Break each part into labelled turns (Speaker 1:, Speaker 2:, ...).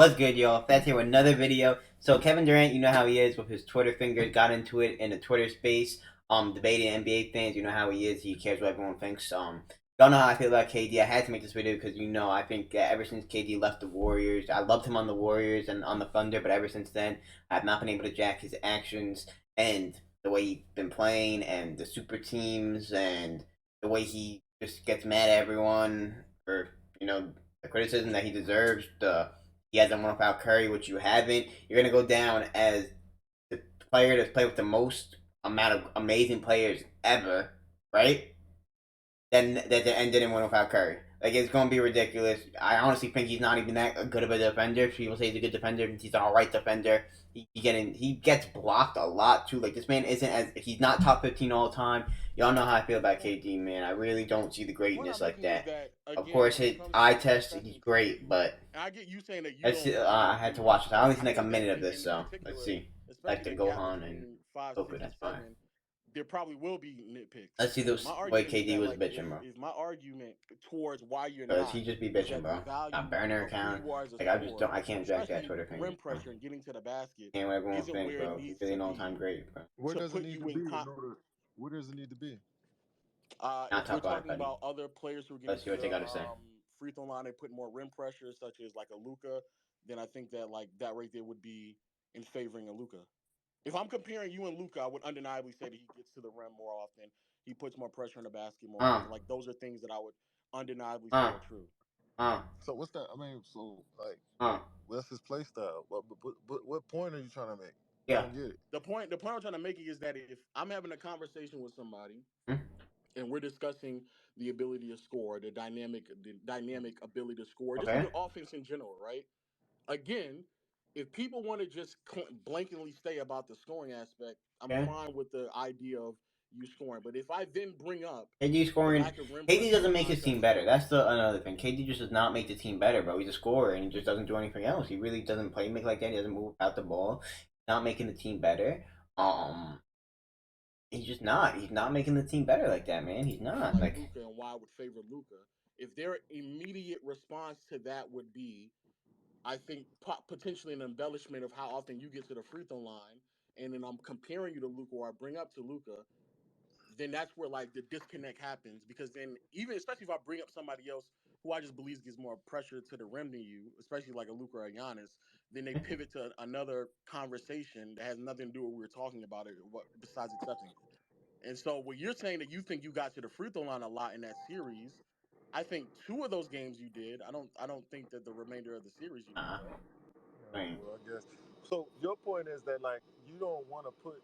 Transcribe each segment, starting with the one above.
Speaker 1: What's good, y'all? Fats here with another video. So Kevin Durant, you know how he is with his Twitter fingers. Got into it in the Twitter space, debating NBA fans. You know how he is. He cares what everyone thinks. Don't know how I feel about KD. I had to make this video because I think ever since KD left the Warriors, I loved him on the Warriors and on the Thunder, but ever since then, I've not been able to jack his actions and the way he's been playing and the super teams and the way he just gets mad at everyone for the criticism that he deserves. He hasn't won without Curry, which you haven't. You're gonna go down as the player that's played with the most amount of amazing players ever, right? Then that didn't win without Curry. Like it's gonna be ridiculous. I honestly think he's not even that good of a defender. People say he's a good defender. He's an alright defender. He gets blocked a lot too. Like this man isn't as he's not top 15 all the time. Y'all know how I feel about KD, man. I really don't see the
Speaker 2: The point
Speaker 1: greatness
Speaker 2: I'm
Speaker 1: like
Speaker 2: making is
Speaker 1: that.
Speaker 2: that
Speaker 1: Of
Speaker 2: again,
Speaker 1: course,
Speaker 2: when it
Speaker 1: his
Speaker 2: comes
Speaker 1: eye
Speaker 2: to
Speaker 1: test, he's
Speaker 2: second
Speaker 1: great,
Speaker 2: team,
Speaker 1: but
Speaker 2: and I get you saying that you
Speaker 1: let's see.
Speaker 2: don't
Speaker 1: I had to
Speaker 2: agree,
Speaker 1: watch it. I
Speaker 2: but
Speaker 1: only
Speaker 2: I
Speaker 1: seen like a
Speaker 2: think that
Speaker 1: minute of this,
Speaker 2: in
Speaker 1: so let's
Speaker 2: particular,
Speaker 1: see. Like
Speaker 2: especially
Speaker 1: the
Speaker 2: the gap
Speaker 1: Gohan and
Speaker 2: between five,
Speaker 1: Goku,
Speaker 2: six, and
Speaker 1: that's fine.
Speaker 2: seven, there probably will be nitpicks.
Speaker 1: Let's see
Speaker 2: My
Speaker 1: this way
Speaker 2: argument is
Speaker 1: KD
Speaker 2: that
Speaker 1: was
Speaker 2: like
Speaker 1: bitching, bro.
Speaker 2: if my argument towards why you're
Speaker 1: Cause
Speaker 2: not
Speaker 1: he just be
Speaker 2: is
Speaker 1: bitching,
Speaker 2: that the
Speaker 1: bro. Got
Speaker 2: value
Speaker 1: burner
Speaker 2: of who
Speaker 1: account.
Speaker 2: you are as a
Speaker 1: Like I just don't.
Speaker 2: scorer,
Speaker 1: I can't jack that
Speaker 2: especially
Speaker 1: Twitter finger,
Speaker 2: rim
Speaker 1: bro.
Speaker 2: pressure and getting to the basket,
Speaker 1: Can't what everyone
Speaker 2: isn't
Speaker 1: thinks,
Speaker 2: where it
Speaker 1: bro. He's
Speaker 2: needs
Speaker 1: really
Speaker 2: to
Speaker 1: an all-time
Speaker 2: be
Speaker 1: great, bro.
Speaker 3: Where
Speaker 2: to
Speaker 3: does it
Speaker 2: put
Speaker 3: need
Speaker 2: you
Speaker 3: to
Speaker 2: in.
Speaker 3: be in order? Where does it need to be?
Speaker 1: Not
Speaker 2: If we're
Speaker 1: top five,
Speaker 2: talking
Speaker 1: buddy.
Speaker 2: about other players who are getting
Speaker 1: Let's see
Speaker 2: to
Speaker 1: what
Speaker 2: the
Speaker 1: they got to say.
Speaker 2: free throw line and put more rim pressure, such as like a Luca, then I think that like that right there would be in favoring a Luca. If I'm comparing you and Luca, I would undeniably say that he gets to the rim more often. He puts more pressure on the basket more
Speaker 1: Uh,
Speaker 2: often. Like those are things that I would undeniably say
Speaker 1: uh,
Speaker 2: are true.
Speaker 1: uh,
Speaker 3: So what's that? I mean, so like,
Speaker 1: uh.
Speaker 3: what's his play style? What point are you trying to make? I
Speaker 1: Yeah.
Speaker 3: don't get it.
Speaker 2: The point I'm trying to make is that if I'm having a conversation with somebody
Speaker 1: Hmm?
Speaker 2: and we're discussing the ability to score, the dynamic ability to score, just
Speaker 1: Okay.
Speaker 2: even offense in general, right? Again, if people want to just blankly stay about the scoring aspect, I'm
Speaker 1: Okay.
Speaker 2: fine with the idea of you scoring. But if I then bring up
Speaker 1: KD
Speaker 2: the
Speaker 1: scoring.
Speaker 2: lack of rim
Speaker 1: KD
Speaker 2: pressure in the
Speaker 1: doesn't make his team
Speaker 2: context
Speaker 1: better.
Speaker 2: of
Speaker 1: That's the another thing. KD just does not make the team better, bro. He's a scorer and he just doesn't do anything else. He really doesn't play make like that. He doesn't move out the ball. He's not making the team better. Um, he's just not. He's not making the team better like that, man. He's
Speaker 2: someone
Speaker 1: not.
Speaker 2: like
Speaker 1: Like,
Speaker 2: Luca and why I would favor Luca, if their immediate response to that would be, I think potentially an embellishment of how often you get to the free throw line, and then I'm comparing you to Luca or I bring up to Luca, then that's where like the disconnect happens because then even especially if I bring up somebody else who I just believe gives more pressure to the rim than you, especially like a Luka or a Giannis, then they pivot to another conversation that has nothing to do with what we were talking about it what besides accepting it. And so what you're saying that you think you got to the free throw line a lot in that series, I think two of those games you did. I don't think that the remainder of the series you did
Speaker 1: nah.
Speaker 2: though.
Speaker 1: I mean,
Speaker 3: Well, I guess. So your point is that like you don't want to put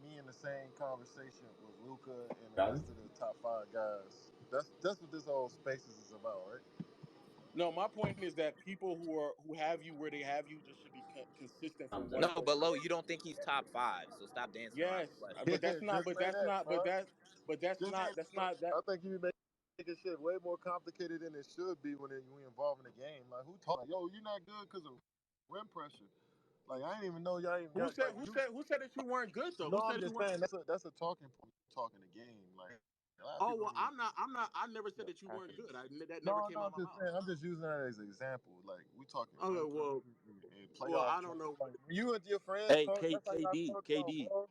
Speaker 3: me in the same conversation with Luca and the
Speaker 1: Robin?
Speaker 3: rest of the top five guys. That's what this whole spaces is about, right?
Speaker 2: No, my point is that people who have you where they have you just should be consistent from
Speaker 1: Thumbs
Speaker 2: one
Speaker 1: up.
Speaker 4: No,
Speaker 2: place
Speaker 4: but
Speaker 2: to
Speaker 4: Lo,
Speaker 2: the
Speaker 4: you
Speaker 2: other.
Speaker 4: don't think he's top five, so stop dancing around
Speaker 2: Yes,
Speaker 4: the question.
Speaker 3: Yeah,
Speaker 2: but that's not.
Speaker 3: just
Speaker 2: But
Speaker 3: say
Speaker 2: that's
Speaker 3: that,
Speaker 2: not. But
Speaker 3: bro.
Speaker 2: that. But that's
Speaker 3: Just
Speaker 2: not. That's not that.
Speaker 3: I think you making shit way more complicated than it should be when we involved in the game. Like who talking? Yo, you're not good because of rim pressure. Like I didn't even know y'all even
Speaker 2: Who
Speaker 3: got
Speaker 2: said?
Speaker 3: like
Speaker 2: Who
Speaker 3: you.
Speaker 2: said? Who said that you weren't good though?
Speaker 3: No,
Speaker 2: Who said
Speaker 3: I'm
Speaker 2: that you
Speaker 3: just
Speaker 2: weren't?
Speaker 3: saying that's a talking point. Talking the game. Like a lot of
Speaker 2: Oh
Speaker 3: people
Speaker 2: well,
Speaker 3: don't even.
Speaker 2: I'm not. I'm not. I never said
Speaker 3: Yeah,
Speaker 2: that you weren't good. That never
Speaker 3: no,
Speaker 2: came
Speaker 3: no,
Speaker 2: out
Speaker 3: I'm
Speaker 2: of my
Speaker 3: just
Speaker 2: mouth.
Speaker 3: saying. I'm just using that as an example. Like we talking
Speaker 2: Okay.
Speaker 3: rim
Speaker 2: Well.
Speaker 3: pressure and
Speaker 2: Well,
Speaker 3: playoff
Speaker 2: I don't
Speaker 3: drills.
Speaker 2: know.
Speaker 3: Like when you and your friends
Speaker 4: Hey,
Speaker 3: talk, that's how y'all
Speaker 4: KD,
Speaker 3: talk about
Speaker 4: KD,
Speaker 3: ball.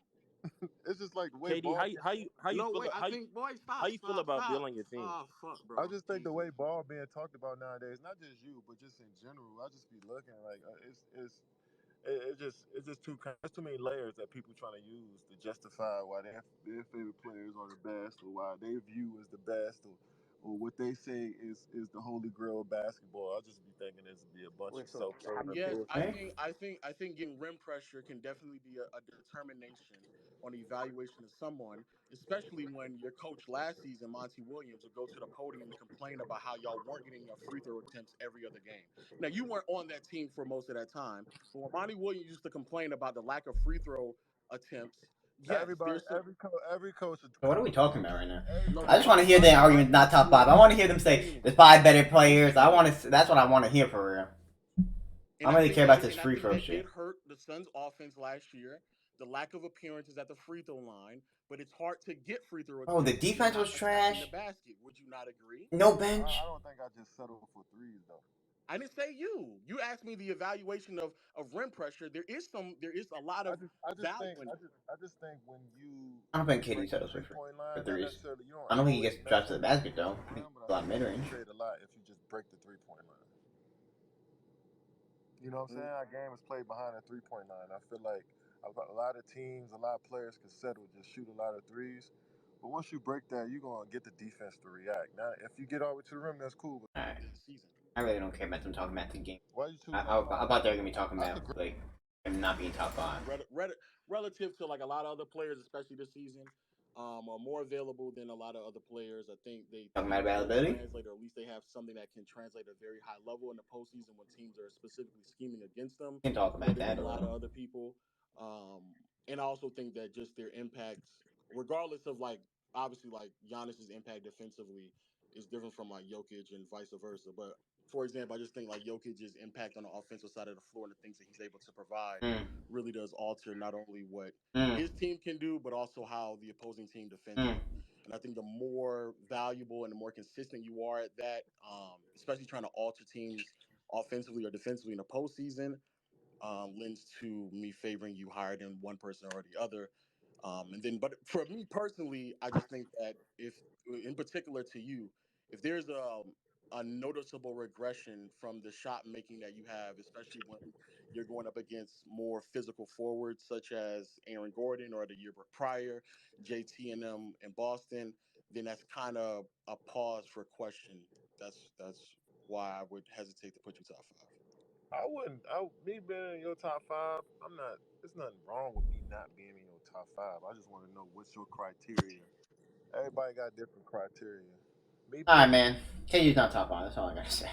Speaker 3: It's just like the way
Speaker 4: KD,
Speaker 3: ball being
Speaker 4: how you
Speaker 2: No
Speaker 4: feel
Speaker 2: wait. I
Speaker 4: how you
Speaker 2: think. Boy,
Speaker 4: how
Speaker 2: stop.
Speaker 4: you feel
Speaker 2: Stop.
Speaker 4: about
Speaker 2: Stop.
Speaker 4: building your team?
Speaker 2: Oh fuck,
Speaker 3: I
Speaker 2: bro.
Speaker 3: just think the
Speaker 2: Jesus.
Speaker 3: way ball being talked about nowadays, not just you, but just in general, I just be looking like it's just there's too many layers that people trying to use to justify why their favorite players are the best or why they view as the best or what they say is the holy grail of basketball. I just be thinking this would be a bunch of self-serving
Speaker 2: Yes, I
Speaker 3: bullshit.
Speaker 1: Okay.
Speaker 2: think I think I think getting rim pressure can definitely be a determination on the evaluation of someone, especially when your coach last season, Monty Williams, would go to the podium and complain about how y'all weren't getting your free throw attempts every other game. Now you weren't on that team for most of that time, but when Monty Williams used to complain about the lack of free throw attempts, yes,
Speaker 3: Everybody,
Speaker 2: there's some
Speaker 3: every coach would
Speaker 1: So what are we talking
Speaker 3: complain.
Speaker 1: about right now?
Speaker 2: no.
Speaker 1: I
Speaker 2: But
Speaker 1: just want to hear
Speaker 2: I
Speaker 1: the
Speaker 2: I
Speaker 1: argument, not top five. I want to hear them say
Speaker 2: listen to me.
Speaker 1: there's five better
Speaker 2: Listen
Speaker 1: players.
Speaker 2: to
Speaker 1: I
Speaker 2: me.
Speaker 1: want to. That's what I want to hear for real. I
Speaker 2: And
Speaker 1: don't
Speaker 2: I
Speaker 1: really
Speaker 2: think
Speaker 1: care about
Speaker 2: that
Speaker 1: this
Speaker 2: and I
Speaker 1: free
Speaker 2: think
Speaker 1: throw
Speaker 2: that did
Speaker 1: shit.
Speaker 2: hurt the Suns' offense last year. The lack of appearances at the free throw line, but it's hard to get free throw
Speaker 1: Oh, the
Speaker 2: attempts when you're
Speaker 1: defense
Speaker 2: not
Speaker 1: was
Speaker 2: attacking the
Speaker 1: trash.
Speaker 2: basket. Would you not agree?
Speaker 1: No
Speaker 3: I
Speaker 1: bench.
Speaker 3: don't think I just settle for threes though.
Speaker 2: I didn't say you. You asked me the evaluation of rim pressure. There is a lot of
Speaker 3: I just
Speaker 2: value
Speaker 3: think
Speaker 2: in it.
Speaker 3: I just think when you
Speaker 1: I don't think KD
Speaker 3: break the
Speaker 1: settles for
Speaker 3: 3 point
Speaker 1: for
Speaker 3: line, not
Speaker 1: threes.
Speaker 3: necessarily you don't
Speaker 1: I don't think he
Speaker 3: always
Speaker 1: gets dropped to the
Speaker 3: necessarily
Speaker 1: basket though.
Speaker 3: protect the
Speaker 1: I think
Speaker 3: rim, but I
Speaker 1: a lot of
Speaker 3: feel
Speaker 1: mid
Speaker 3: like you
Speaker 1: range.
Speaker 3: trade a lot if you just break the 3 point line. You know what I'm saying? Our game is played behind the 3 point line. I feel like a lot of teams, a lot of players can settle, just shoot a lot of threes. But once you break that, you're gonna get the defense to react. Now, if you get all the way to the rim, that's cool. But
Speaker 1: All right.
Speaker 2: The season.
Speaker 1: I really don't care about them talking about the game.
Speaker 3: why you choose top
Speaker 1: I
Speaker 3: five?
Speaker 1: thought they were gonna be talking
Speaker 3: I
Speaker 1: about
Speaker 3: could agree.
Speaker 1: like him not being top five.
Speaker 2: Relative to like a lot of other players, especially this season, are more available than a lot of other players. I think
Speaker 1: Talking
Speaker 2: they
Speaker 1: about
Speaker 2: can
Speaker 1: availability.
Speaker 2: translate, or at least they have something that can translate at a very high level in the postseason when teams are specifically scheming against them
Speaker 1: We can talk
Speaker 2: more
Speaker 1: about
Speaker 2: than
Speaker 1: that
Speaker 2: a
Speaker 1: a
Speaker 2: lot of
Speaker 1: little.
Speaker 2: other people. Um, and I also think that just their impact, regardless of like obviously like Giannis's impact defensively is different from like Jokic and vice versa. But for example, I just think like Jokic's impact on the offensive side of the floor and the things that he's able to provide
Speaker 1: Mm,
Speaker 2: really does alter not only what
Speaker 1: mm,
Speaker 2: his team can do, but also how the opposing team defends
Speaker 1: mm.
Speaker 2: him. And I think the more valuable and the more consistent you are at that, especially trying to alter teams offensively or defensively in the postseason, lends to me favoring you higher than one person or the other. And then, but for me personally, I just think that if, in particular to you, if there's a noticeable regression from the shot making that you have, especially when you're going up against more physical forwards such as Aaron Gordon or the year prior, JT and them in Boston, then that's kind of a pause for question. That's why I would hesitate to put you top five.
Speaker 3: I wouldn't. Me being in your top five, I'm not. There's nothing wrong with me not being in your top five. I just want to know what's your criteria. Everybody got different criteria. Me
Speaker 1: All
Speaker 3: being
Speaker 1: right, man. KD's not top five. That's all I gotta say.